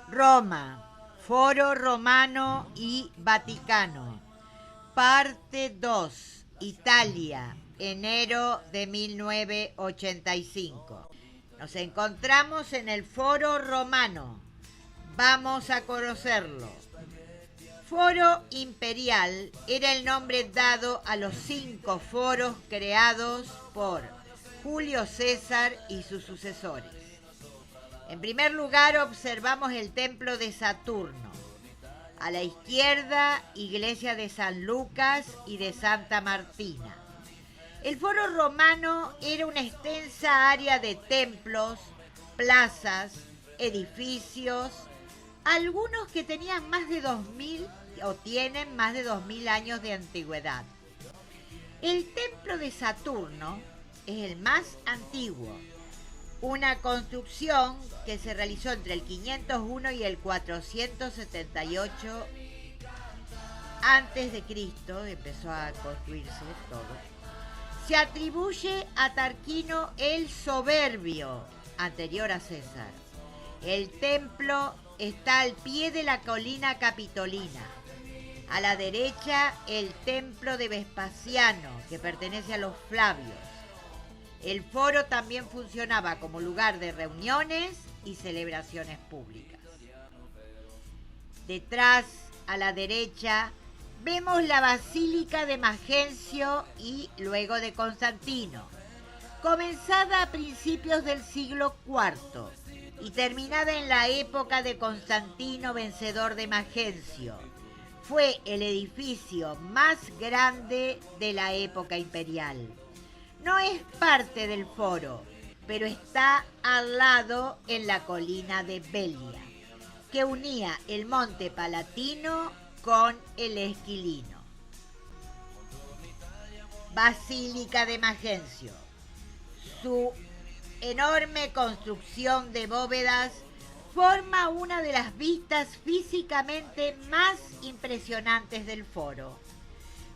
Roma, Foro Romano y Vaticano. Parte 2, Italia, enero de 1985. Nos encontramos en el Foro Romano. Vamos a conocerlo. Foro Imperial era el nombre dado a los 5 foros creados por Julio César y sus sucesores. En primer lugar observamos el templo de Saturno. A la izquierda, iglesia de San Lucas y de Santa Martina. El Foro Romano era una extensa área de templos, plazas, edificios, algunos que tenían más de 2000 o tienen más de 2000 años de antigüedad. El templo de Saturno es el más antiguo, una construcción que se realizó entre el 501 y el 478 antes de Cristo, empezó a construirse todo. Se atribuye a Tarquino el Soberbio, anterior a César. El templo está al pie de la colina capitolina. A la derecha, el templo de Vespasiano, que pertenece a los Flavios. El foro también funcionaba como lugar de reuniones y celebraciones públicas. Detrás, a la derecha, vemos la Basílica de Magencio y luego de Constantino, comenzada a principios del siglo IV y terminada en la época de Constantino, vencedor de Magencio. Fue el edificio más grande de la época imperial. No es parte del foro, pero está al lado en la colina de Velia, que unía el Monte Palatino con el Esquilino. Basílica de Magencio. Su enorme construcción de bóvedas forma una de las vistas físicamente más impresionantes del foro.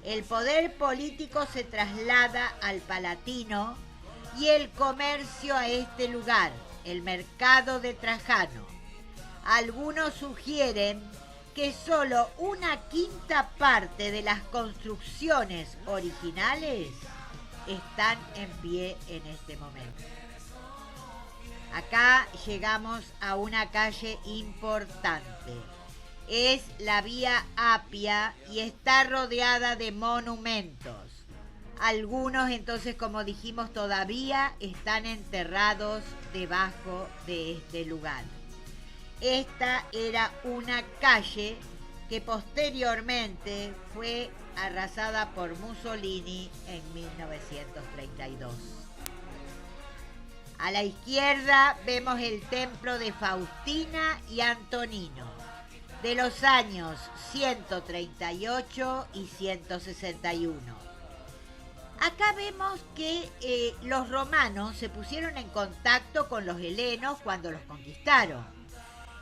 El poder político se traslada al Palatino y el comercio a este lugar, el mercado de Trajano. Algunos sugieren que solo una quinta parte de las construcciones originales están en pie en este momento. Acá llegamos a una calle importante. Es la Vía Apia y está rodeada de monumentos. Algunos, entonces, como dijimos, todavía están enterrados debajo de este lugar. Esta era una calle que posteriormente fue arrasada por Mussolini en 1932. A la izquierda vemos el templo de Faustina y Antonino, de los años 138 y 161. Acá vemos que los romanos se pusieron en contacto con los helenos cuando los conquistaron.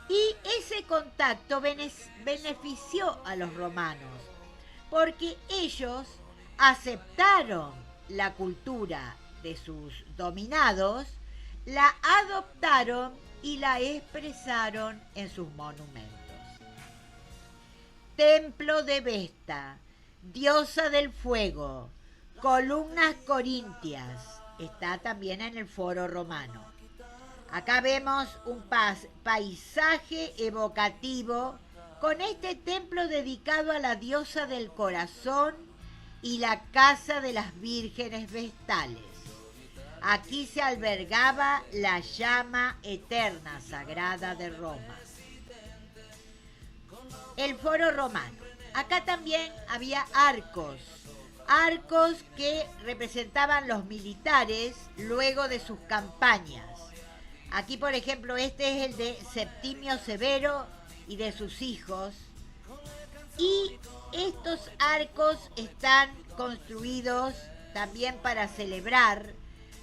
Y ese contacto benefició a los romanos, porque ellos aceptaron la cultura de sus dominados, la adoptaron y la expresaron en sus monumentos. Templo de Vesta, diosa del fuego, columnas corintias, está también en el Foro Romano. Acá vemos un paisaje evocativo con este templo dedicado a la diosa del corazón y la casa de las vírgenes vestales. Aquí se albergaba la llama eterna sagrada de Roma. El Foro Romano. Acá también había arcos que representaban los militares luego de sus campañas. Aquí, por ejemplo, este es el de Septimio Severo y de sus hijos. Y estos arcos están construidos también para celebrar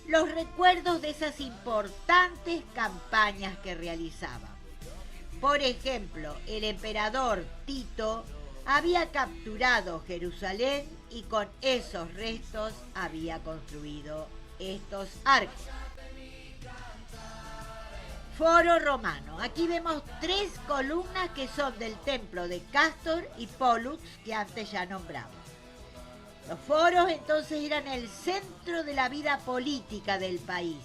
los recuerdos de esas importantes campañas que realizaban. Por ejemplo, el emperador Tito había capturado Jerusalén y con esos restos había construido estos arcos. Foro romano. Aquí vemos 3 columnas que son del templo de Castor y Pollux, que antes ya nombramos. Los foros entonces eran el centro de la vida política del país.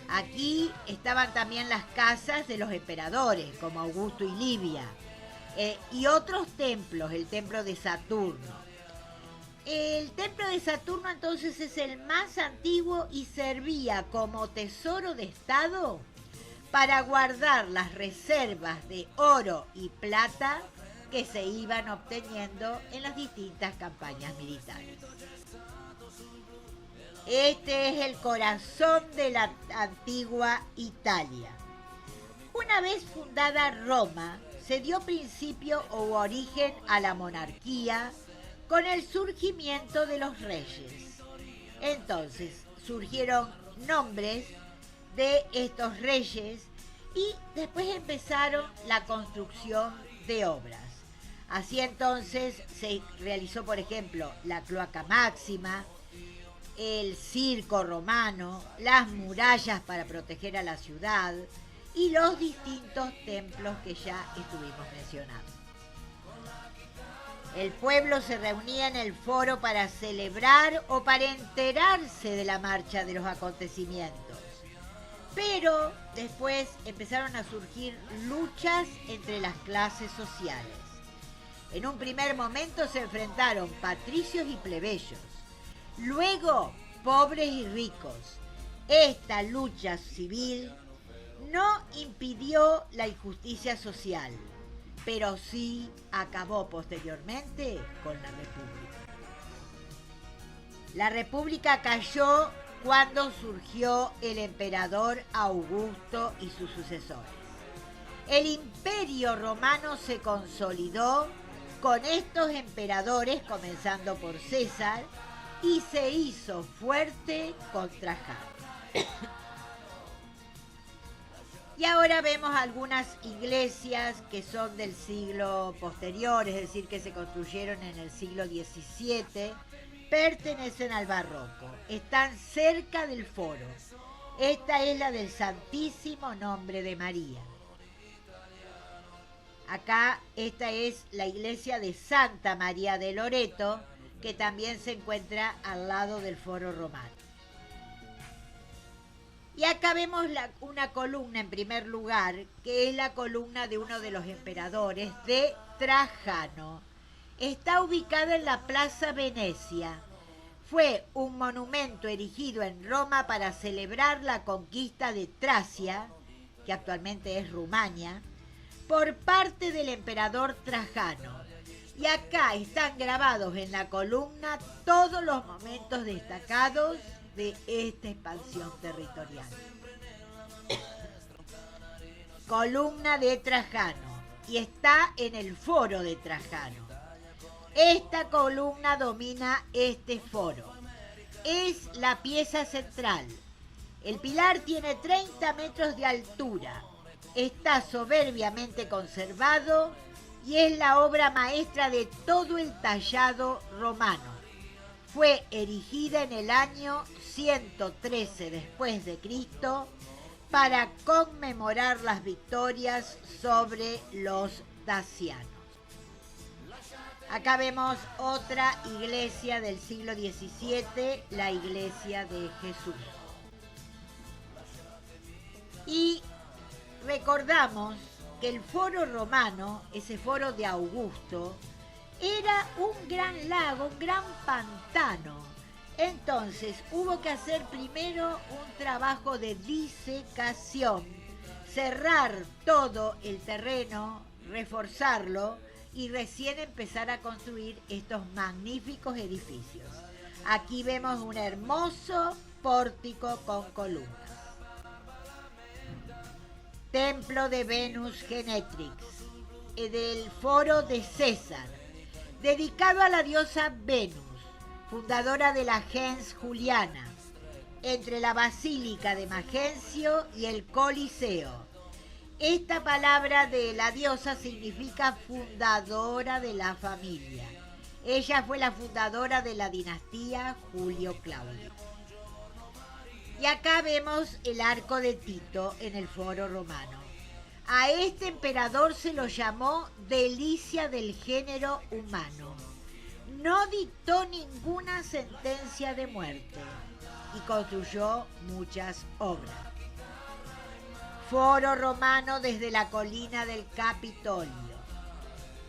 Aquí estaban también las casas de los emperadores, como Augusto y Livia, y otros templos, el templo de Saturno. El templo de Saturno entonces es el más antiguo y servía como tesoro de Estado para guardar las reservas de oro y plata que se iban obteniendo en las distintas campañas militares. Este es el corazón de la antigua Italia. Una vez fundada Roma, se dio principio o origen a la monarquía con el surgimiento de los reyes. Entonces surgieron nombres de estos reyes y después empezaron la construcción de obras. Así entonces se realizó, por ejemplo, la Cloaca Máxima, el circo romano, las murallas para proteger a la ciudad y los distintos templos que ya estuvimos mencionando. El pueblo se reunía en el foro para celebrar o para enterarse de la marcha de los acontecimientos. Pero después empezaron a surgir luchas entre las clases sociales. En un primer momento se enfrentaron patricios y plebeyos, luego pobres y ricos. Esta lucha civil no impidió la injusticia social, pero sí acabó posteriormente con la República. La República cayó cuando surgió el emperador Augusto y sus sucesores. El Imperio Romano se consolidó con estos emperadores, comenzando por César, y se hizo fuerte contra Trajano. Y ahora vemos algunas iglesias que son del siglo posterior, es decir, que se construyeron en el siglo XVII, pertenecen al barroco, están cerca del foro. Esta es la del Santísimo Nombre de María. Acá esta es la iglesia de Santa María de Loreto, que también se encuentra al lado del foro romano. Y acá vemos una columna en primer lugar, que es la columna de uno de los emperadores, de Trajano. Está ubicada en la Plaza Venecia. Fue un monumento erigido en Roma para celebrar la conquista de Tracia, que actualmente es Rumania, por parte del emperador Trajano. Y acá están grabados en la columna todos los momentos destacados de esta expansión territorial. Columna de Trajano, y está en el foro de Trajano. Esta columna domina este foro. Es la pieza central. El pilar tiene 30 metros de altura. Está soberbiamente conservado y es la obra maestra de todo el tallado romano. Fue erigida en el año 113 después de Cristo para conmemorar las victorias sobre los dacianos. Acá vemos otra iglesia del siglo XVII, la iglesia de Jesús. Y recordamos que el foro romano, ese foro de Augusto, era un gran lago, un gran pantano. Entonces hubo que hacer primero un trabajo de disecación, cerrar todo el terreno, reforzarlo y recién empezar a construir estos magníficos edificios. Aquí vemos un hermoso pórtico con columnas. Templo de Venus Genetrix, del foro de César, dedicado a la diosa Venus, fundadora de la gens Juliana, entre la Basílica de Magencio y el Coliseo. Esta palabra de la diosa significa fundadora de la familia. Ella fue la fundadora de la dinastía Julio-Claudio. Y acá vemos el arco de Tito en el Foro Romano. A este emperador se lo llamó delicia del género humano. No dictó ninguna sentencia de muerte y construyó muchas obras. Foro Romano desde la colina del Capitolio.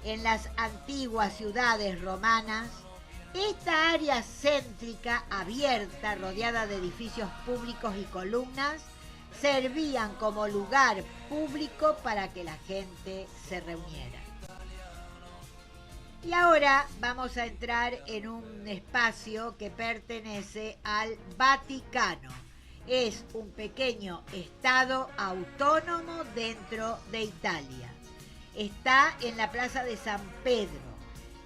En las antiguas ciudades romanas, esta área céntrica, abierta, rodeada de edificios públicos y columnas, servían como lugar público para que la gente se reuniera. Y ahora vamos a entrar en un espacio que pertenece al Vaticano. Es un pequeño estado autónomo dentro de Italia. Está en la Plaza de San Pedro.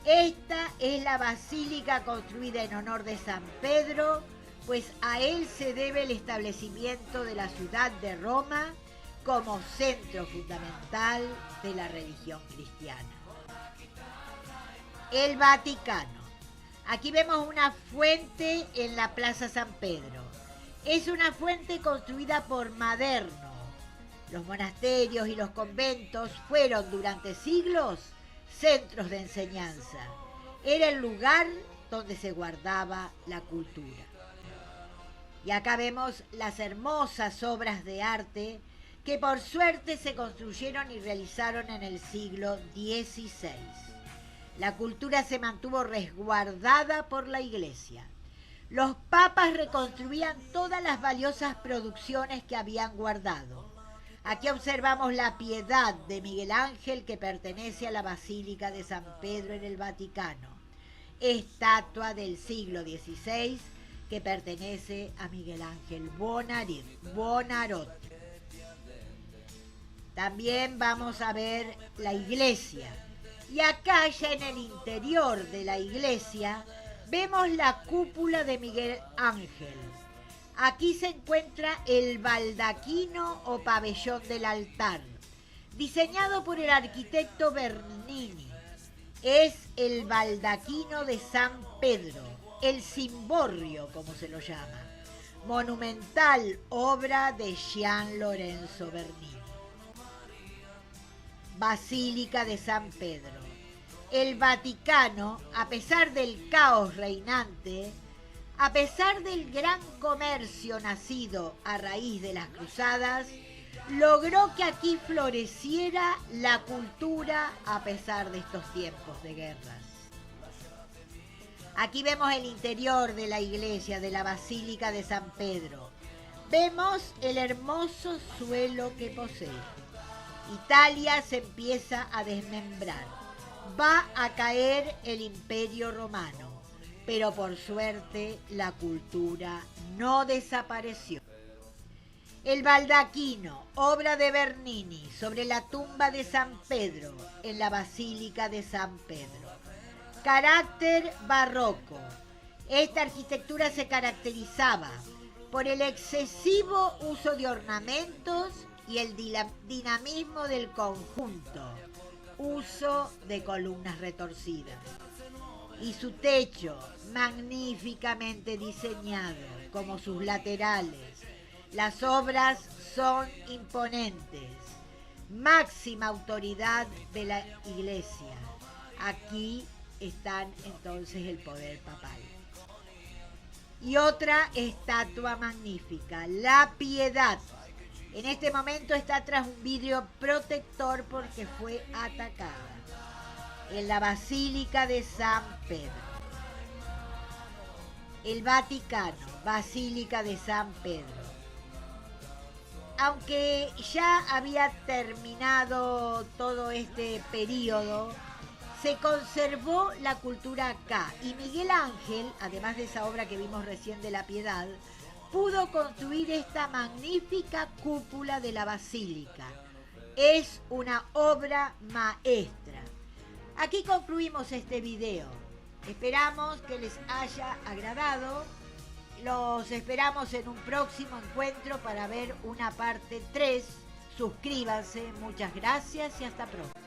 Esta es la basílica construida en honor de San Pedro, pues a él se debe el establecimiento de la ciudad de Roma como centro fundamental de la religión cristiana. El Vaticano. Aquí vemos una fuente en la Plaza San Pedro. Es una fuente construida por Maderno. Los monasterios y los conventos fueron durante siglos centros de enseñanza. Era el lugar donde se guardaba la cultura. Y acá vemos las hermosas obras de arte que por suerte se construyeron y realizaron en el siglo XVI. La cultura se mantuvo resguardada por la Iglesia. Los papas reconstruían todas las valiosas producciones que habían guardado. Aquí observamos la Piedad de Miguel Ángel, que pertenece a la Basílica de San Pedro en el Vaticano. Estatua del siglo XVI que pertenece a Miguel Ángel Buonarroti. También vamos a ver la iglesia. Y acá ya en el interior de la iglesia vemos la cúpula de Miguel Ángel. Aquí se encuentra el baldaquino o pabellón del altar, diseñado por el arquitecto Bernini. Es el baldaquino de San Pedro, el cimborrio como se lo llama, monumental obra de Gian Lorenzo Bernini. Basílica de San Pedro. El Vaticano, a pesar del caos reinante, a pesar del gran comercio nacido a raíz de las cruzadas, logró que aquí floreciera la cultura a pesar de estos tiempos de guerras. Aquí vemos el interior de la iglesia de la Basílica de San Pedro. Vemos el hermoso suelo que posee. Italia se empieza a desmembrar. Va a caer el Imperio Romano, pero por suerte la cultura no desapareció. El baldaquino, obra de Bernini, sobre la tumba de San Pedro, en la Basílica de San Pedro. Carácter barroco. Esta arquitectura se caracterizaba por el excesivo uso de ornamentos y el dinamismo del conjunto, uso de columnas retorcidas. Y su techo, magníficamente diseñado, como sus laterales. Las obras son imponentes. Máxima autoridad de la iglesia. Aquí están entonces el poder papal. Y otra estatua magnífica, la Piedad. En este momento está tras un vidrio protector porque fue atacada. En la Basílica de San Pedro. El Vaticano, Basílica de San Pedro. Aunque ya había terminado todo este periodo, se conservó la cultura acá. Y Miguel Ángel, además de esa obra que vimos recién de la Piedad, pudo construir esta magnífica cúpula de la basílica. Es una obra maestra. Aquí concluimos este video. Esperamos que les haya agradado. Los esperamos en un próximo encuentro para ver una parte 3. Suscríbanse. Muchas gracias y hasta pronto.